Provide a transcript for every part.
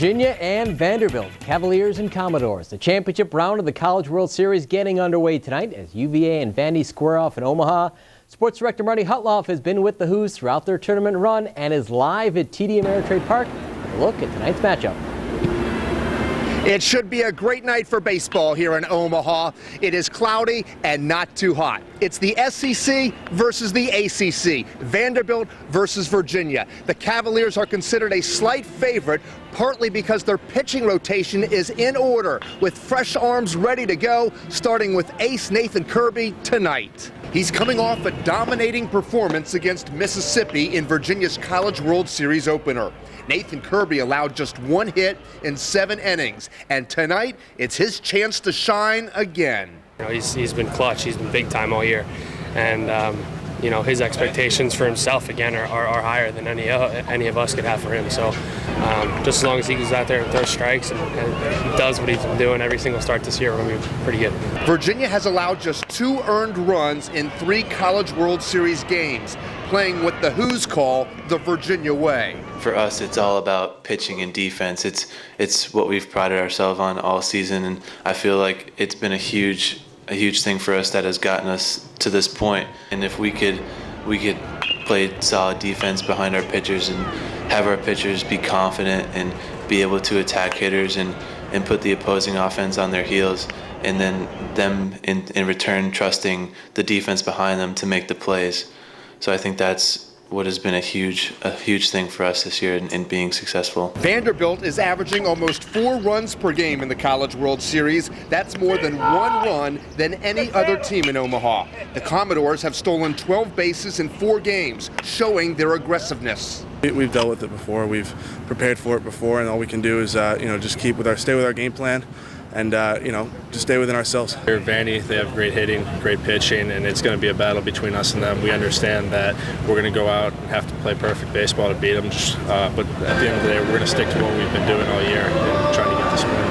Virginia and Vanderbilt, Cavaliers and Commodores. The championship round of the College World Series getting underway tonight as UVA and Vandy square off in Omaha. Sports director Marty has been with the Hoos throughout their tournament run and is live at TD Ameritrade Park with a look at tonight's matchup. It should be a great night for baseball here in Omaha. It is cloudy and not too hot. It's the SEC versus the ACC, Vanderbilt versus Virginia. The Cavaliers are considered a slight favorite, partly because their pitching rotation is in order, with fresh arms ready to go, starting with ace Nathan Kirby tonight. He's coming off a dominating performance against Mississippi in Virginia's College World Series opener. Nathan Kirby allowed just one hit in 7 innings, and tonight it's his chance to shine again. You know, he's been clutch. He's been big time all year, and you know, his expectations for himself again are higher than any of us could have for him. So just as long as he goes out there and throws strikes and he does what he's been doing every single start this year, we're going to be pretty good. Virginia has allowed just 2 earned runs in 3 College World Series games, playing what the Who's call the Virginia way. For us, it's all about pitching and defense. It's what we've prided ourselves on all season, and I feel like it's been a huge thing for us that has gotten us to this point. And if we could play solid defense behind our pitchers and have our pitchers be confident and be able to attack hitters and put the opposing offense on their heels, and then them in return trusting the defense behind them to make the plays. So I think that's what has been a huge thing for us this year in being successful. Vanderbilt is averaging almost 4 runs per game in the College World Series. That's more than 1 run than any other team in Omaha. The Commodores have stolen 12 bases in 4 games, showing their aggressiveness. We've dealt with it before. We've prepared for it before, and all we can do is just stay with our game plan. And just stay within ourselves. They're Vandy, they have great hitting, great pitching, and it's going to be a battle between us and them. We understand that we're going to go out and have to play perfect baseball to beat them, but at the end of the day, we're going to stick to what we've been doing all year and trying to get this win.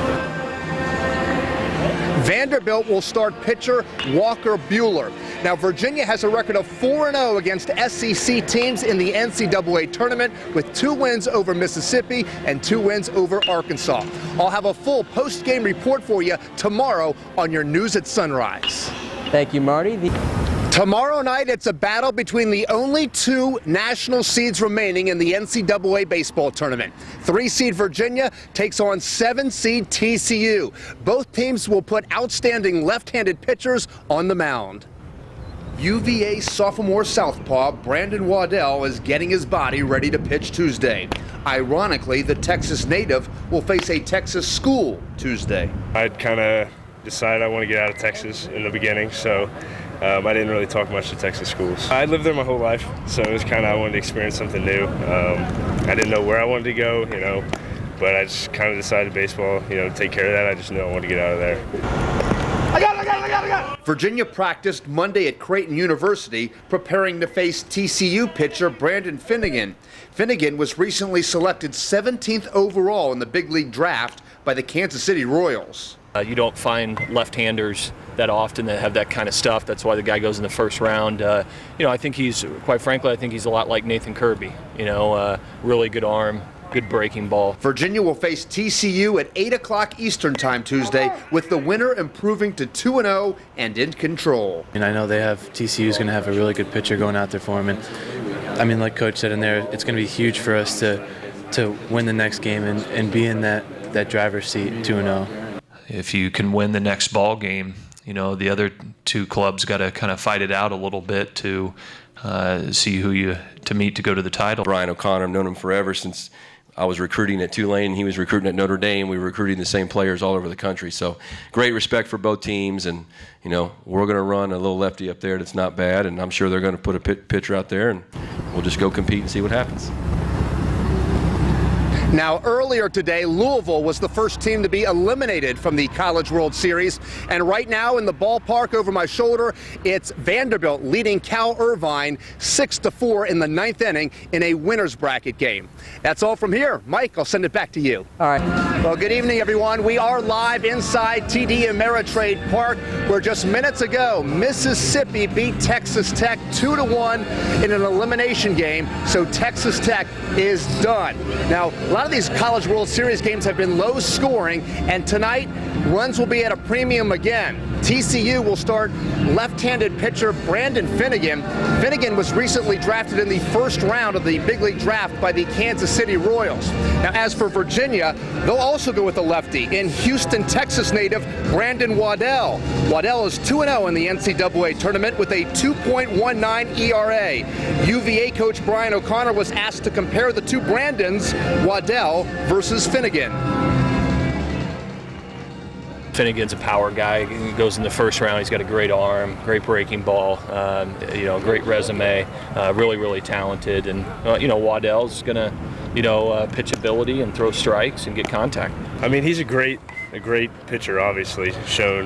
Vanderbilt will start pitcher Walker Buehler. Now, Virginia has a record of 4-0 against SEC teams in the NCAA tournament, with 2 wins over Mississippi and 2 wins over Arkansas. I'll have a full post-game report for you tomorrow on your News at Sunrise. Thank you, Marty. Tomorrow night, it's a battle between the only 2 national seeds remaining in the NCAA baseball tournament. 3-seed Virginia takes on 7-seed TCU. Both teams will put outstanding left-handed pitchers on the mound. UVA sophomore southpaw Brandon Waddell is getting his body ready to pitch Tuesday. Ironically, the Texas native will face a Texas school Tuesday. I'd kind of decided I want to get out of Texas in the beginning, so I didn't really talk much to Texas schools. I lived there my whole life, so it was kind of I wanted to experience something new. I didn't know where I wanted to go, but I just kind of decided baseball, to take care of that. I just knew I wanted to get out of there. I got it! Virginia practiced Monday at Creighton University, preparing to face TCU pitcher Brandon Finnegan. Finnegan was recently selected 17th overall in the big league draft by the Kansas City Royals. You don't find left-handers that often that have that kind of stuff. That's why the guy goes in the first round. I think quite frankly, I think he's a lot like Nathan Kirby. Really good arm, good breaking ball. Virginia will face TCU at 8 o'clock Eastern Time Tuesday, with the winner improving to 2-0 and in control. And I know TCU is going to have a really good pitcher going out there for him. And like Coach said in there, it's going to be huge for us to win the next game and be in that driver's seat 2-0. If you can win the next ball game, the other 2 clubs got to kind of fight it out a little bit to see who you to meet to go to the title. Brian O'Connor, I've known him forever since I was recruiting at Tulane, and he was recruiting at Notre Dame. We were recruiting the same players all over the country. So great respect for both teams, and we're going to run a little lefty up there that's not bad, and I'm sure they're going to put a pitcher out there, and we'll just go compete and see what happens. Now, earlier today, Louisville was the first team to be eliminated from the College World Series. And right now in the ballpark over my shoulder, it's Vanderbilt leading Cal Irvine 6-4 in the 9th inning in a winner's bracket game. That's all from here. Mike, I'll send it back to you. All right. Well, good evening, everyone. We are live inside TD Ameritrade Park, where just minutes ago, Mississippi beat Texas Tech 2-1 in an elimination game. So Texas Tech is done. Now, lot of these College World Series games have been low scoring, and tonight runs will be at a premium again. TCU will start left-handed pitcher Brandon Finnegan. Finnegan was recently drafted in the first round of the big league draft by the Kansas City Royals. Now, as for Virginia, they'll also go with a lefty in Houston, Texas native Brandon Waddell. Waddell is 2-0 in the NCAA tournament with a 2.19 ERA. UVA coach Brian O'Connor was asked to compare the two Brandons, Waddell versus Finnegan. Finnegan's a power guy. He goes in the first round. He's got a great arm, great breaking ball, great resume, really talented. And Waddell's gonna, pitch ability and throw strikes and get contact. I mean, he's a great pitcher, obviously shown,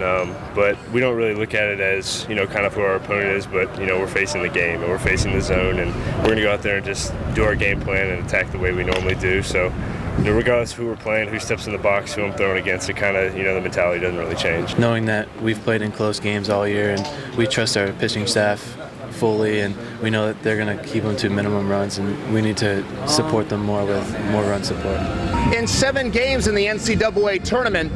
but we don't really look at it as kind of who our opponent is. But we're facing the game and we're facing the zone, and we're gonna go out there and just do our game plan and attack the way we normally do. So. Regardless of who we're playing, who steps in the box, who I'm throwing against, it kind of, the mentality doesn't really change. Knowing that we've played in close games all year and we trust our pitching staff fully, and we know that they're going to keep them to minimum runs, and we need to support them more with more run support. In 7 games in the NCAA tournament,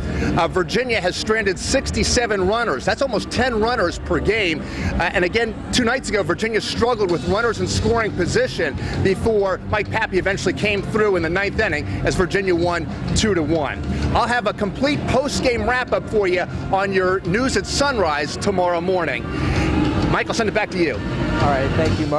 Virginia has stranded 67 runners. That's almost 10 runners per game. And again, 2 nights ago, Virginia struggled with runners in scoring position before Mike Pappy eventually came through in the 9th inning as Virginia won 2-1. I'll have a complete post-game wrap-up for you on your news at sunrise tomorrow morning. Mike, I'll send it back to you. All right, thank you, Mark.